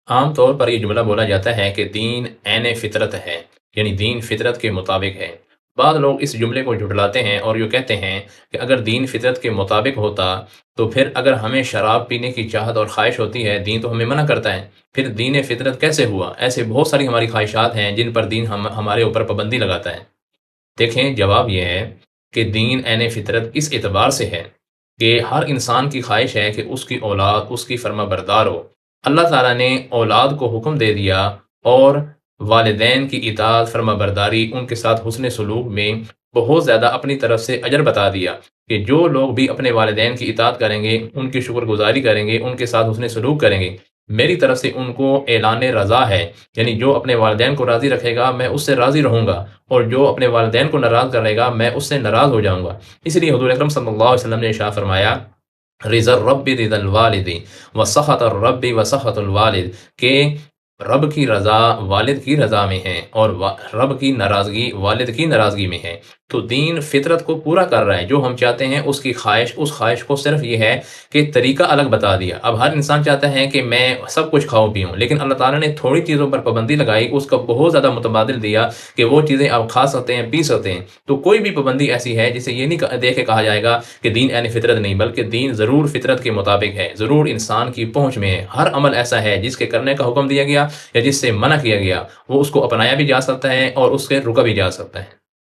عام طور پر یہ جملہ بولا جاتا ہے کہ دین عین فطرت ہے، یعنی دین فطرت کے مطابق ہے۔ بعض لوگ اس جملے کو جھٹلاتے ہیں اور یہ کہتے ہیں کہ اگر دین فطرت کے مطابق ہوتا تو پھر اگر ہمیں شراب پینے کی چاہت اور خواہش ہوتی ہے، دین تو ہمیں منع کرتا ہے، پھر دین فطرت کیسے ہوا؟ ایسے بہت ساری ہماری خواہشات ہیں جن پر دین ہمارے اوپر پابندی لگاتا ہے۔ دیکھیں، جواب یہ ہے کہ دین عین فطرت اس اعتبار سے ہے کہ ہر انسان کی خواہش ہے کہ اس کی اولاد اس کی فرما بردار ہو۔ اللہ تعالیٰ نے اولاد کو حکم دے دیا اور والدین کی اطاعت فرما برداری ان کے ساتھ حسن سلوک میں بہت زیادہ اپنی طرف سے اجر بتا دیا کہ جو لوگ بھی اپنے والدین کی اطاعت کریں گے، ان کی شکر گزاری کریں گے، ان کے ساتھ حسن سلوک کریں گے، میری طرف سے ان کو اعلان رضا ہے، یعنی جو اپنے والدین کو راضی رکھے گا میں اس سے راضی رہوں گا، اور جو اپنے والدین کو ناراض کرے گا میں اس سے ناراض ہو جاؤں گا۔ اس لیے حضور اکرم صلی اللہ علیہ وسلم نے ارشاد فرمایا، رضا الرب رضا الوالد وسخط الرب وسخط الوالد، کہ رب کی رضا والد کی رضا میں ہے اور رب کی ناراضگی والد کی ناراضگی میں ہے۔ تو دین فطرت کو پورا کر رہا ہے، جو ہم چاہتے ہیں اس کی خواہش، اس خواہش کو صرف یہ ہے کہ طریقہ الگ بتا دیا۔ اب ہر انسان چاہتا ہے کہ میں سب کچھ کھاؤں پیوں، لیکن اللہ تعالیٰ نے تھوڑی چیزوں پر پابندی لگائی، اس کا بہت زیادہ متبادل دیا کہ وہ چیزیں آپ کھا سکتے ہیں، پی سکتے ہیں۔ تو کوئی بھی پابندی ایسی ہے جسے یہ نہیں دیکھ کے کہا جائے گا کہ دین عین فطرت نہیں، بلکہ دین ضرور فطرت کے مطابق ہے، ضرور انسان کی پہنچ میں ہے۔ ہر عمل ایسا ہے جس کے کرنے کا حکم دیا گیا یا جس سے منع کیا گیا، وہ اس کو اپنایا بھی جا سکتا ہے اور اس سے رکا بھی جا سکتا ہے۔